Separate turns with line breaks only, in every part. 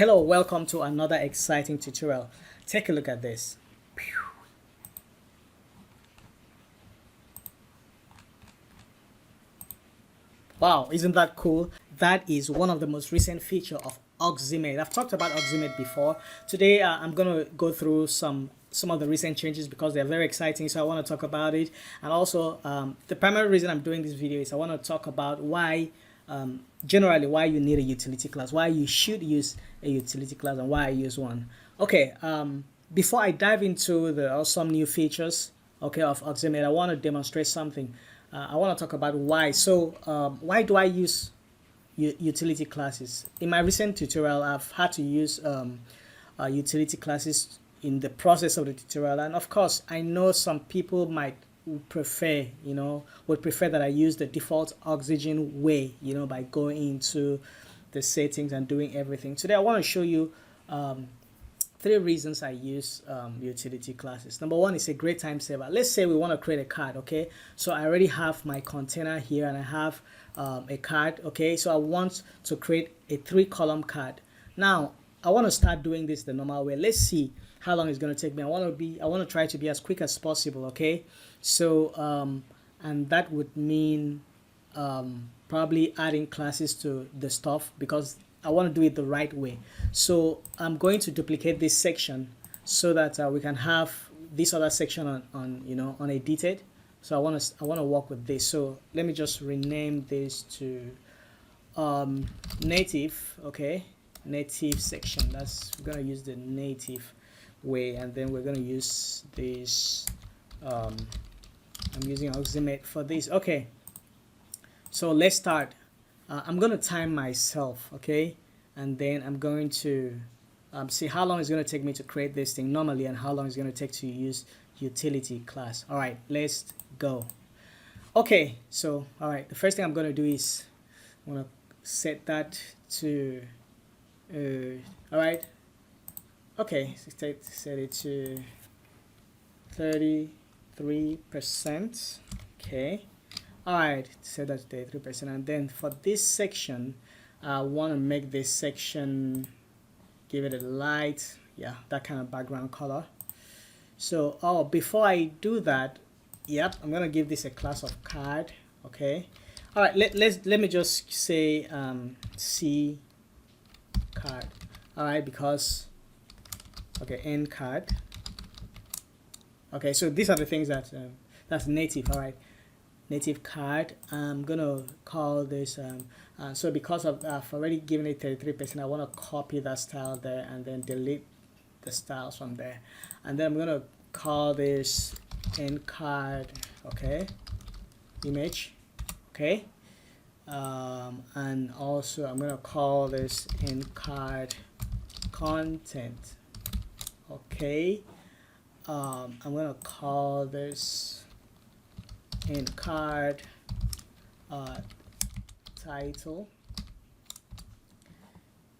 Hello, welcome to another exciting tutorial. Take a look at this. Wow, isn't that cool? That is one of the most recent feature of OxyMade. I've talked about OxyMade before. Today I'm gonna go through some of the recent changes because they're very exciting, so I want to talk about it. And also the primary reason I'm doing this video is I want to talk about why generally why you need a utility class, why you should use a utility class, and why I use one. Okay, before I dive into the awesome new features, okay, of OxyMate, I want to demonstrate something. I want to talk about why. So why do I use utility classes? In my recent tutorial, I've had to use utility classes in the process of the tutorial, and of course I know some people might prefer would prefer that I use the default Oxygen way, by going into the settings and doing everything. Today I want to show you three reasons I use utility classes. Number one, is a great time saver. Let's say we want to create a card. Okay, so I already have my container here and I have a card. Okay, so I want to create a 3-column card. Now I want to start doing this the normal way. Let's see how long it's going to take me. I want to try to be as quick as possible. Okay, so and that would mean probably adding classes to the stuff because I want to do it the right way. So I'm going to duplicate this section so that we can have this other section on edited. So I want to work with this. So let me just rename this to native. Okay, native section. We're gonna use the native way, and then we're gonna use this. I'm using OxyMate for this. Okay, so let's start. I'm going to time myself, okay, and then I'm going to see how long it's going to take me to create this thing normally and how long it's going to take to use utility class. All right, let's go. Okay, so all right, the first thing I'm going to do is I'm going to set that to all right, okay, set it to 33%. Okay, alright, set that to 33%, and then for this section I want to make this section, give it a light, that kind of background color. So before I do that, I'm gonna give this a class of card. Okay, all right, let me just say C card. All right, because end card. Okay, so these are the things that's native. All right, native card. I'm gonna call this so because I've already given it 33%, I want to copy that style there and then delete the styles from there, and then I'm gonna call this end card. Okay, image. Okay, and also I'm gonna call this end card content. Okay, I'm gonna call this end card title,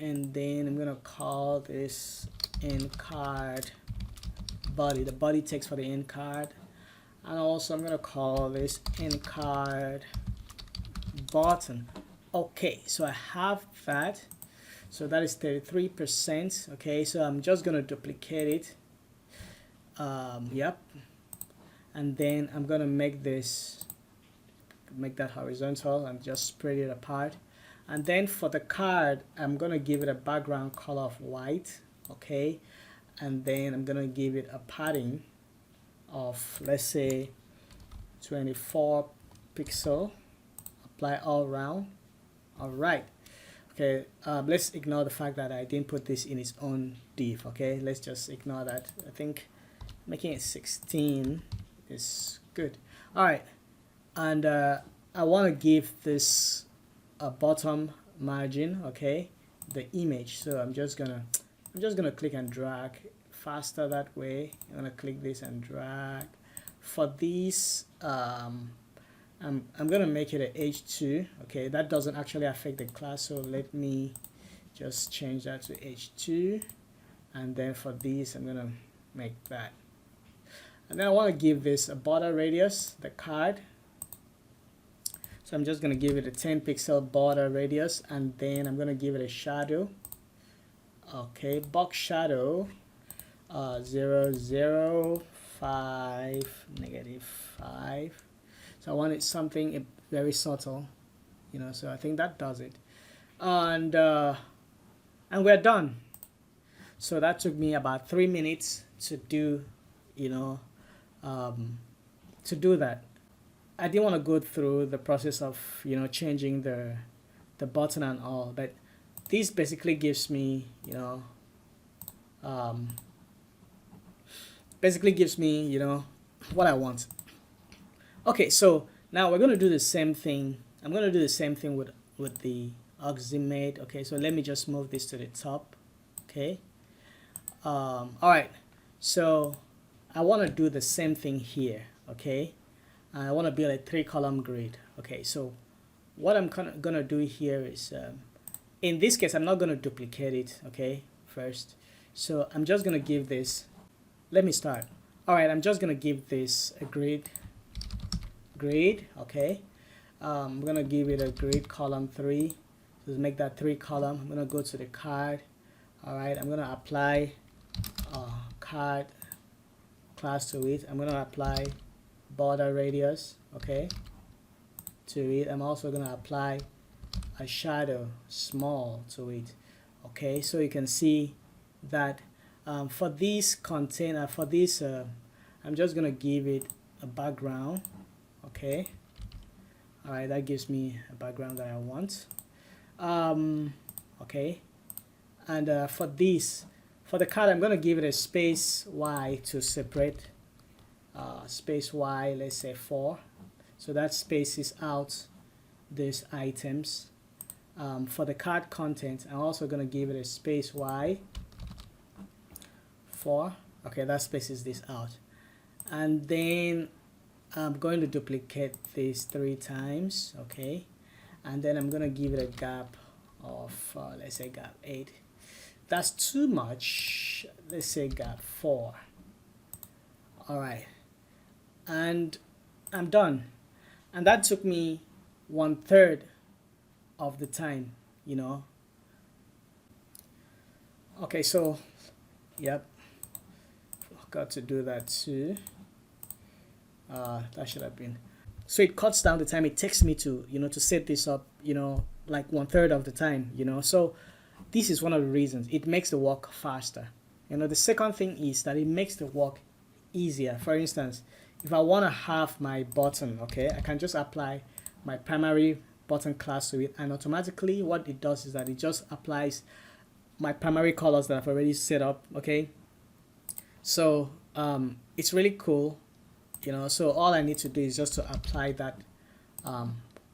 and then I'm gonna call this end card body, the body text for the end card, and also I'm gonna call this end card button. Okay, so I have that. So that is 33%. Okay, so I'm just gonna duplicate it. And then I'm gonna make that horizontal and just spread it apart. And then for the card, I'm gonna give it a background color of white. Okay, and then I'm gonna give it a padding of, let's say, 24 pixel. Apply all around. All right. Okay, let's ignore the fact that I didn't put this in its own div. Okay, let's just ignore that. I think making it 16 is good. All right, and I want to give this a bottom margin. Okay, the image. So I'm just gonna click and drag faster that way. I'm gonna click this and drag. For these, I'm gonna make it a h2. Okay, that doesn't actually affect the class, so let me just change that to h2, and then for these I'm gonna make that, and then I want to give this a border radius, the card. So I'm just gonna give it a 10 pixel border radius, and then I'm gonna give it a shadow Okay, box shadow 0 0 5 -5. So I wanted something very subtle, you know, so I think that does it. And we're done. So that took me about 3 minutes to do, you know, to do that. I didn't want to go through the process of, you know, changing the button and all, but this basically gives me, you know, what I want. Okay, so now we're going to do the same thing. I'm going to do the same thing with the OxyMade. Okay, so let me just move this to the top. Okay. All right, so I want to do the same thing here. Okay, I want to build a 3-column grid. Okay, so what I'm gonna do here is, in this case, I'm not gonna duplicate it. Okay, first, so I'm just gonna give this. Let me start. All right, I'm just gonna give this a grid. Okay, I'm gonna give it a grid column 3. So make that 3-column. I'm gonna go to the card. All right, I'm gonna apply card class to it. I'm gonna apply border radius, okay, to it. I'm also gonna apply a shadow small to it. Okay, so you can see that for this container, for this, I'm just gonna give it a background. Okay, all right, that gives me a background that I want. Okay, and for this, for the card, I'm gonna give it a space Y to separate. Space Y, let's say 4, so that spaces out these items. For the card content, I'm also going to give it a space Y 4. Okay, that spaces this out, and then I'm going to duplicate this 3 times. Okay, and then I'm going to give it a gap of let's say gap 8. That's too much. Let's say gap 4. All right, and I'm done. And that took me 1/3 of the time, you know. Okay, so yep, forgot to do that too. That should have been. So it cuts down the time it takes me to, you know, to set this up, you know, like 1/3 of the time, you know. So this is one of the reasons it makes the work faster. You know, the second thing is that it makes the work easier. For instance, if I want to have my button, okay, I can just apply my primary button class to it, and automatically what it does is that it just applies my primary colors that I've already set up. Okay, so it's really cool, you know. So all I need to do is just to apply that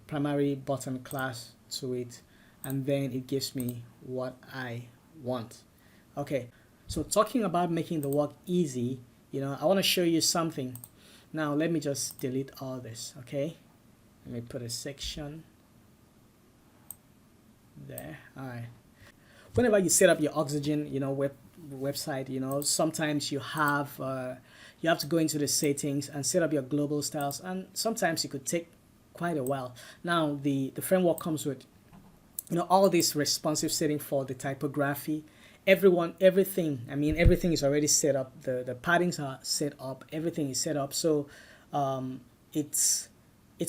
primary button class to it, and then it gives me what I want. Okay, so talking about making the work easy, you know, I want to show you something. Now let me just delete all this. Okay, let me put a section there. All right, whenever you set up your Oxygen, you know, website, you know, sometimes you have to go into the settings and set up your global styles, and sometimes it could take quite a while. Now the framework comes with, you know, all this responsive setting for the typography. Everything is already set up. The paddings are set up, everything is set up. So it's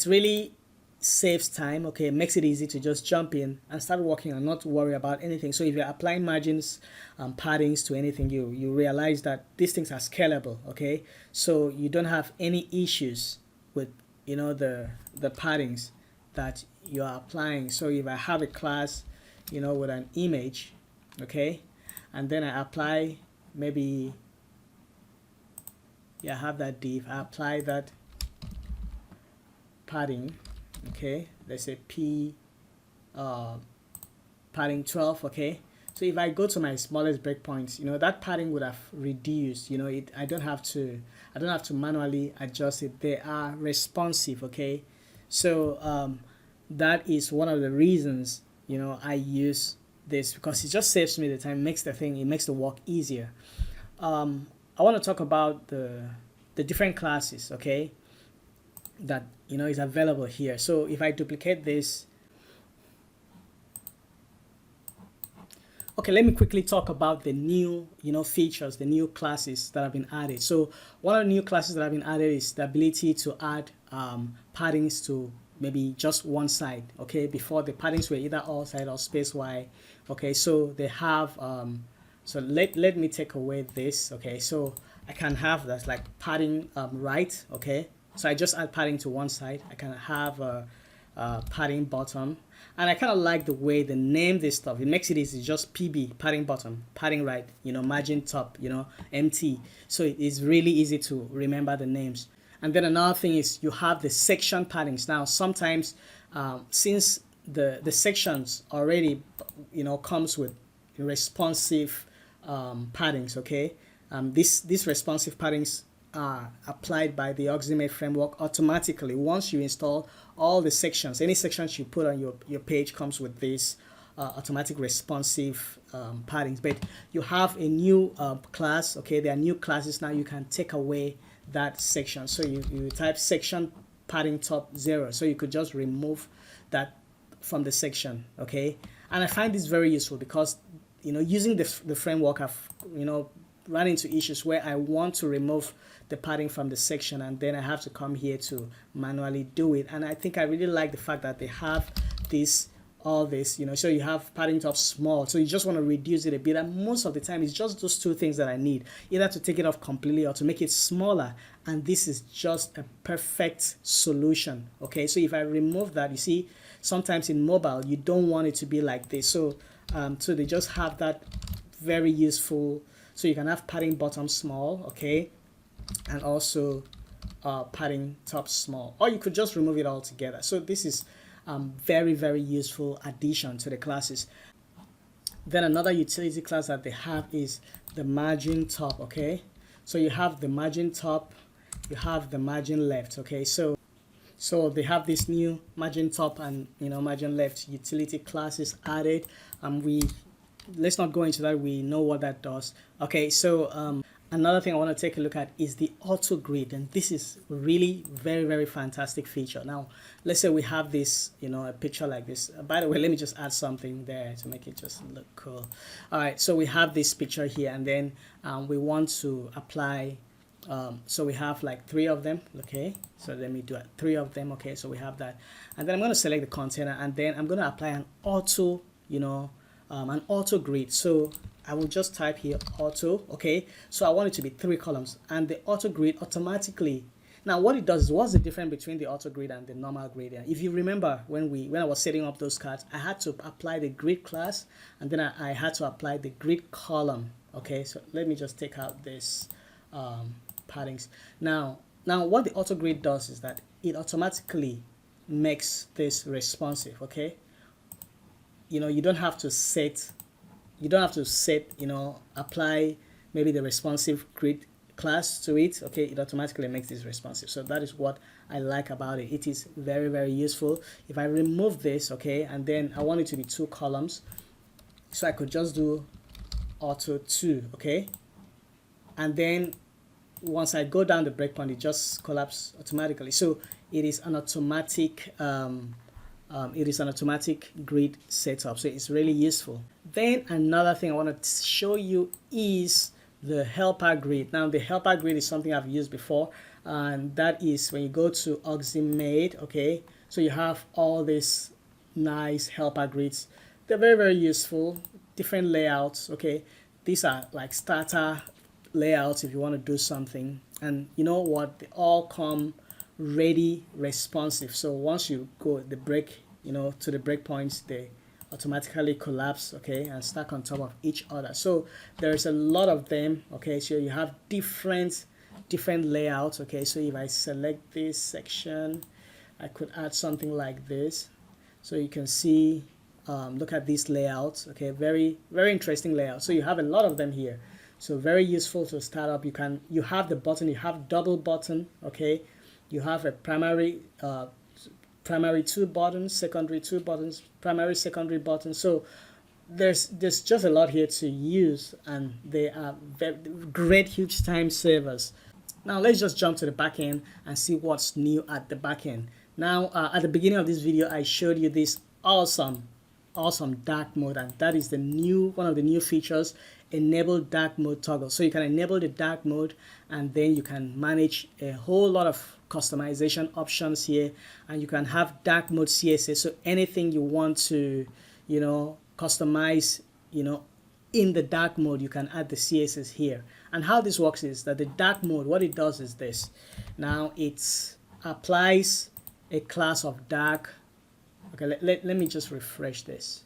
really saves time. Okay, it makes it easy to just jump in and start working and not worry about anything. So if you're applying margins, paddings to anything, you realize that these things are scalable. Okay, so you don't have any issues with, you know, the paddings that you are applying. So if I have a class, you know, with an image, okay, and then I apply, maybe, yeah, I have that div, I apply that padding, okay, let's say padding 12. Okay, so if I go to my smallest breakpoints, you know, that padding would have reduced. You know, I don't have to manually adjust it. They are responsive. Okay, so that is one of the reasons, you know, I use this, because it just saves me the time, makes the work easier. I want to talk about the different classes, okay, that, you know, is available here. So if I duplicate this, Okay, let me quickly talk about the new, features, the new classes that have been added. So one of the new classes that have been added is the ability to add paddings to maybe just one side. Okay, before the paddings were either all side or space Y. Okay, so they have so let me take away this. Okay, so I can have that like padding right. Okay, so I just add padding to one side. I can have padding bottom, and I kind of like the way they name this stuff. It makes it easy. Just PB, padding bottom, padding right, margin top, MT. So it is really easy to remember the names. And then another thing is you have the section paddings. Now sometimes since the sections already comes with responsive paddings. Okay, these responsive paddings are applied by the OxyMade framework automatically. Once you install all the sections, any sections you put on your page comes with this automatic responsive paddings. But you have a new class. Okay, there are new classes now. You can take away that section. So you type section padding top 0. So you could just remove that from the section. Okay, and I find this very useful because using the framework, I've run into issues where I want to remove the padding from the section and then I have to come here to manually do it. And I think I really like the fact that they have all this, so you have padding top small, so you just want to reduce it a bit, and most of the time it's just those two things that I need, either to take it off completely or to make it smaller, and this is just a perfect solution. Okay, so if I remove that, you see sometimes in mobile you don't want it to be like this, so they just have that very useful. So you can have padding bottom small, okay, and also padding top small, or you could just remove it all together. So this is very, very useful addition to the classes. Then another utility class that they have is the margin top. Okay, so you have the margin top, you have the margin left. Okay, so they have this new margin top and margin left utility classes added. Let's not go into that. We know what that does. Okay, so another thing I want to take a look at is the Autogrid, and this is really very, very fantastic feature. Now let's say we have this a picture like this. By the way, let me just add something there to make it just look cool. All right, so we have this picture here, and then we want to apply so we have like 3 of them. Okay, so let me do it, 3 of them. Okay, so we have that, and then I'm going to select the container, and then I'm going to apply an auto an auto grid. So I will just type here auto. Okay, so I want it to be 3 columns, and the auto grid automatically. Now what it does is, what's the difference between the auto grid and the normal grid? If you remember, when I was setting up those cards, I had to apply the grid class, and then I had to apply the grid column. Okay, so let me just take out this paddings. Now what the auto grid does is that it automatically makes this responsive. Okay, you don't have to set apply maybe the responsive grid class to it. Okay, it automatically makes this responsive. So that is what I like about it. It is very, very useful. If I remove this, okay, and then I want it to be 2 columns, so I could just do auto 2. Okay, and then once I go down the breakpoint, it just collapses automatically. So it is an automatic grid setup, so it's really useful. Then another thing I want to show you is the helper grid. Now the helper grid is something I've used before, and that is when you go to OxyMade. Okay, so you have all these nice helper grids. They're very, very useful, different layouts. Okay, these are like starter layouts if you want to do something, and you know what, they all come ready responsive. So once you go the break to the breakpoints, they automatically collapse, okay, and stack on top of each other. So there's a lot of them. Okay, so you have different layouts. Okay, so if I select this section, I could add something like this, so you can see look at these layouts. Okay, very, very interesting layout. So you have a lot of them here, so very useful to start up. You have the button, you have double button. Okay, you have a primary 2 buttons, secondary 2 buttons, primary, secondary buttons. So there's just a lot here to use, and they are very great, huge time savers. Now let's just jump to the back end and see what's new at the back end. Now at the beginning of this video, I showed you this awesome awesome dark mode, and that is the new one of the new features, enable dark mode toggle. So you can enable the dark mode, and then you can manage a whole lot of customization options here, and you can have dark mode CSS. So anything you want to, you know, customize, you know, in the dark mode, you can add the CSS here. And how this works is that the dark mode, what it does is this. Now it applies a class of dark. Okay, let me just refresh this.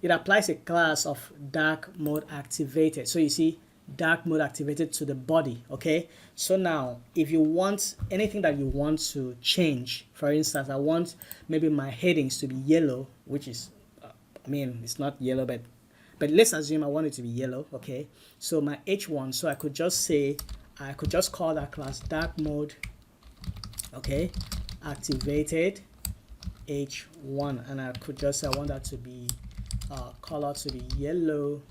It applies a class of dark mode activated. So you see dark mode activated to the body. Okay, so now if you want anything that you want to change, for instance, I want maybe my headings to be yellow, which is I mean, it's not yellow, but let's assume I want it to be yellow. Okay, so my H1, so I could just say, I could just call that class dark mode, okay, activated H1, and I could just say I want that to be color to be yellow.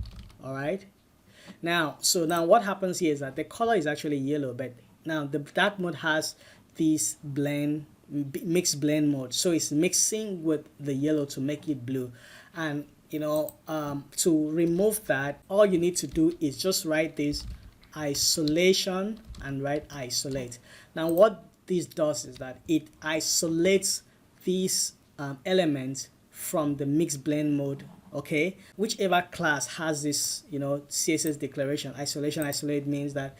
All right, now now what happens here is that the color is actually yellow, but now the dark mode has this blend, mixed blend mode, so it's mixing with the yellow to make it blue. And you know, to remove that, all you need to do is just write this isolation and write isolate. Now what this does is that it isolates these elements from the mixed blend mode. Okay, whichever class has this, you know, CSS declaration, isolation, isolate means that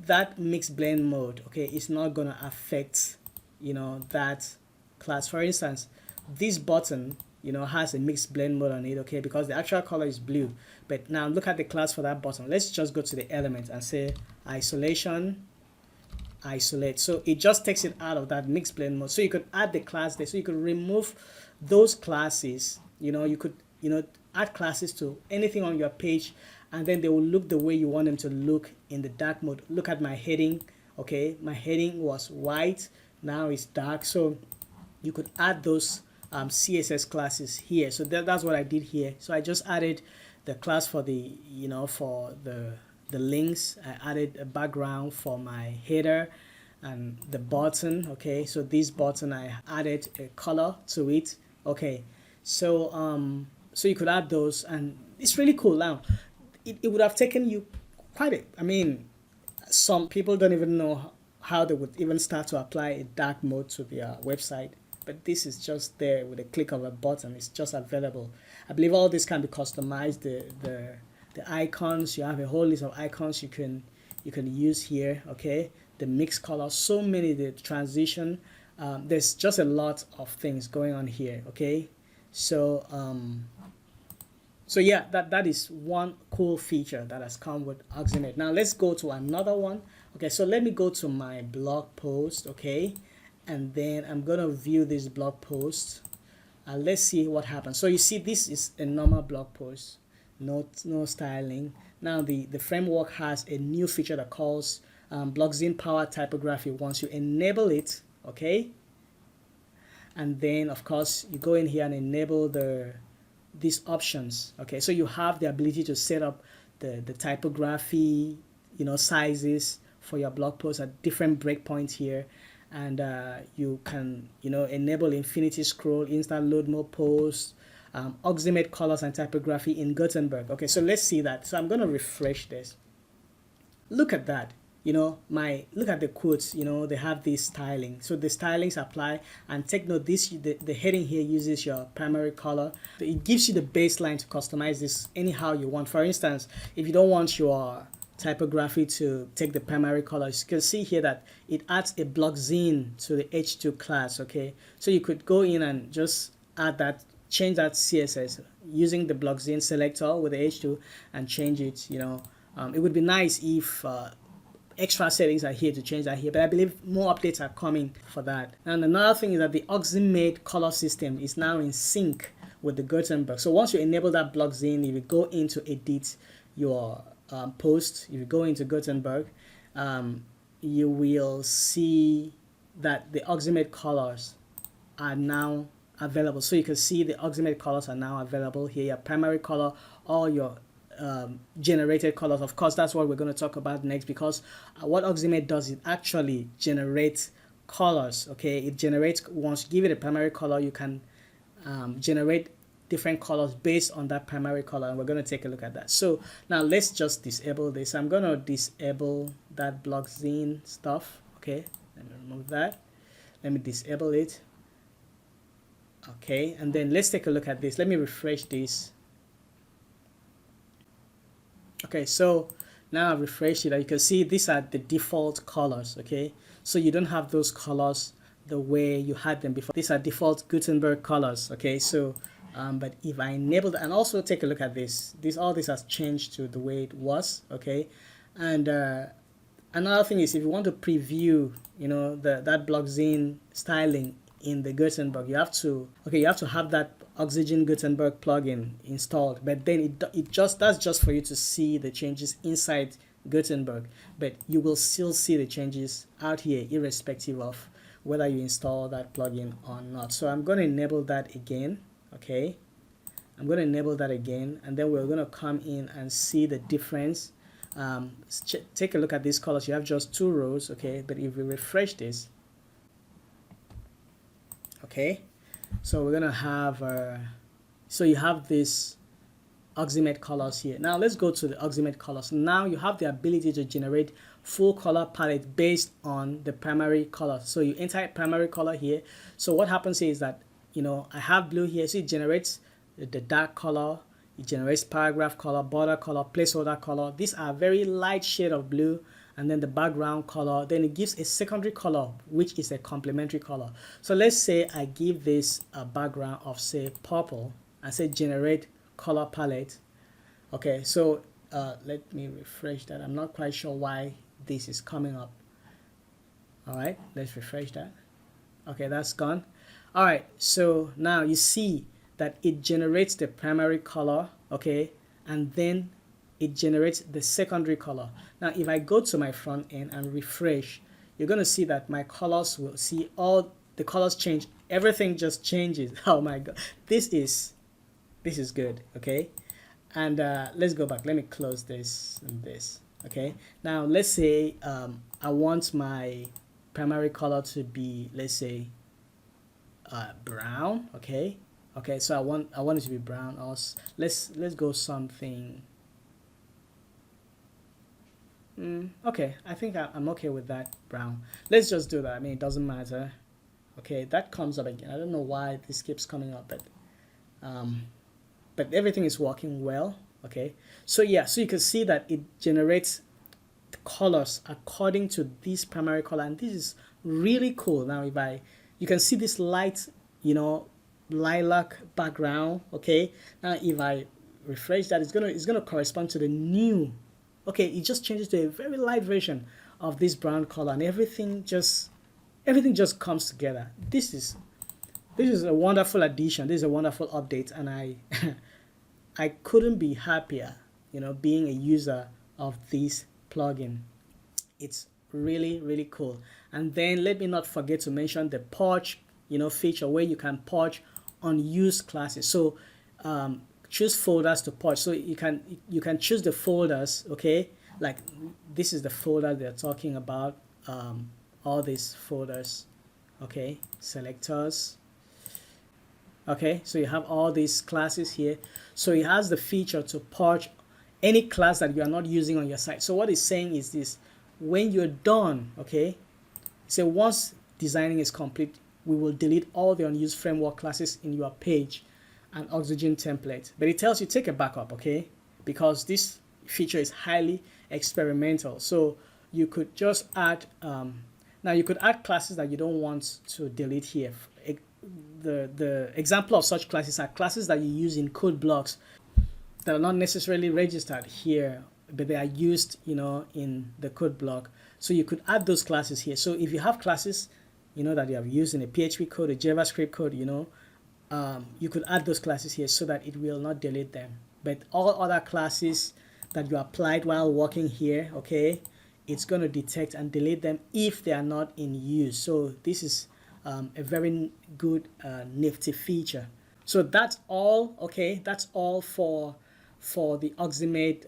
that mixed blend mode, okay, is not gonna affect, you know, that class. For instance, this button, you know, has a mixed blend mode on it, okay, because the actual color is blue. But now look at the class for that button. Let's just go to the element and say isolation, isolate. So it just takes it out of that mixed blend mode. So you could add the class there. So you could remove those classes. You know, you could, you know, add classes to anything on your page, and then they will look the way you want them to look in the dark mode. Look at my heading. Okay, my heading was white, now it's dark. So you could add those CSS classes here. So that's what I did here. So I just added the class for the, you know, for the links. I added a background for my header and the button. Okay, so this button, I added a color to it. Okay, so so you could add those, and it's really cool. Now it would have taken you quite a, I mean, some people don't even know how they would even start to apply a dark mode to their website, but this is just there with a click of a button. It's just available. I believe all this can be customized. The icons, you have a whole list of icons you can use here. Okay, the mix color, so many, the transition, there's just a lot of things going on here. Okay, so so yeah, that is one cool feature that has come with OxyMade. Now let's go to another one. Okay, so let me go to my blog post. Okay, and then I'm gonna view this blog post, and let's see what happens. So you see, this is a normal blog post, no styling. Now the framework has a new feature that calls Blockzine Power Typography. Once you enable it, okay, and then of course you go in here and enable these options. Okay, so you have the ability to set up the typography, you know, sizes for your blog post at different breakpoints here. And you can, you know, enable infinity scroll, instant load more posts, OxyMade colors and typography in Gutenberg. Okay, so let's see that. So I'm going to refresh this. Look at that. You know, look at the quotes, you know, they have this styling. So the stylings apply, and take note, this the heading here uses your primary color. It gives you the baseline to customize this anyhow you want. For instance, if you don't want your typography to take the primary color, you can see here that it adds a Blockzine to the H2 class. Okay, so you could go in and just add that, change that CSS using the Blockzine selector with the H2 and change it. You know, it would be nice if extra settings are here to change that here, but I believe more updates are coming for that. And another thing is that the OxyMade color system is now in sync with the Gutenberg. So once you enable that Blockzine, if you go into edit your post, if you go into Gutenberg, you will see that the OxyMade colors are now available. So you can see the OxyMade colors are now available here. Your primary color, all your generated colors. Of course, that's what we're going to talk about next, because what OxyMade does, it actually generates colors. Okay, it generates, once you give it a primary color, you can generate different colors based on that primary color, and we're going to take a look at that. So now let's just disable this. I'm going to disable that block zine stuff. Okay, let me remove that. Let me disable it. Okay, and then let's take a look at this. Let me refresh this. Okay, so now I've refreshed it. You can see these are the default colors. Okay, so you don't have those colors the way you had them before. These are default Gutenberg colors. Okay, so but if I enable that, and also take a look at this, all this has changed to the way it was. Okay, and another thing is, if you want to preview, you know, that block zine styling in the Gutenberg, you have to have that Oxygen Gutenberg plugin installed. But then that's just for you to see the changes inside Gutenberg, but you will still see the changes out here irrespective of whether you install that plugin or not. So I'm going to enable that again. Okay, I'm going to enable that again, and then we're going to come in and see the difference. Take a look at these colors. You have just 2 rows. Okay, but if we refresh this, okay, so we're gonna have so you have this OxyMade colors here. Now let's go to the OxyMade colors. Now you have the ability to generate full color palette based on the primary color. So you enter primary color here. So what happens here is that, you know, I have blue here, so it generates the dark color, it generates paragraph color, border color, placeholder color. These are very light shade of blue, and then the background color. Then it gives a secondary color, which is a complementary color. So let's say I give this a background of, say, purple, and say generate color palette. Okay, so let me refresh that. I'm not quite sure why this is coming up. All right, let's refresh that. Okay, that's gone. All right, so now you see that it generates the primary color, okay, and then it generates the secondary color. Now if I go to my front end and refresh, you're going to see that my colors will see all the colors change. Everything just changes. Oh my god, this is good. Okay, and let's go back. Let me close this and this. Okay, now let's say I want my primary color to be, let's say, brown. Okay, so I want it to be brown. Also, let's go something. Okay, I think I'm okay with that brown. Let's just do that. I mean, it doesn't matter. Okay, that comes up again. I don't know why this keeps coming up, but everything is working well. Okay, so yeah, so you can see that it generates the colors according to this primary color, and this is really cool. Now you can see this light, you know, lilac background. Okay, now if I refresh that, it's gonna correspond to the new. Okay, it just changes to a very light version of this brown color, and everything just comes together. This is a wonderful addition. This is a wonderful update, and I couldn't be happier, you know, being a user of this plugin. It's really, really cool. And then let me not forget to mention the purge, you know, feature where you can purge unused classes. So choose folders to purge. So you can choose the folders. Okay, like this is the folder they're talking about. All these folders. Okay, selectors. Okay, so you have all these classes here. So it has the feature to purge any class that you are not using on your site. So what it's saying is this: when you're done, okay, so once designing is complete, we will delete all the unused framework classes in your page and Oxygen template. But it tells you take a backup, okay, because this feature is highly experimental. So you could just add now you could add classes that you don't want to delete here. The example of such classes are classes that you use in code blocks that are not necessarily registered here, but they are used, you know, in the code block. So you could add those classes here. So if you have classes, you know, that you have used in a PHP code, a JavaScript code, you know, you could add those classes here so that it will not delete them. But all other classes that you applied while working here, okay, it's going to detect and delete them if they are not in use. So this is a very good nifty feature. So that's all. Okay, that's all for the OxyMade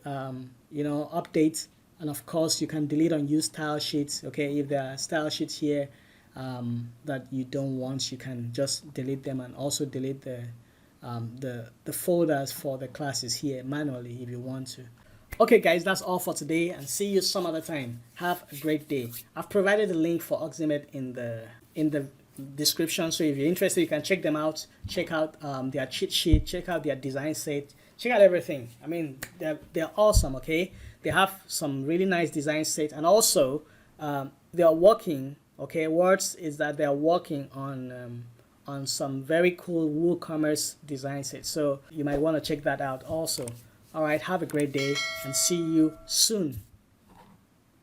you know, updates. And of course you can delete unused style sheets. Okay, if there are style sheets here that you don't want, you can just delete them, and also delete the the folders for the classes here manually if you want to. Okay guys, that's all for today, and see you some other time. Have a great day. I've provided the link for OxyMade in the description, so if you're interested you can check them out. Check out their cheat sheet, check out their design set, check out everything. I mean, they're awesome. Okay, they have some really nice design set, and also they are working, okay, words is that they are working on some very cool WooCommerce design sets, so you might want to check that out also. All right, have a great day and see you soon.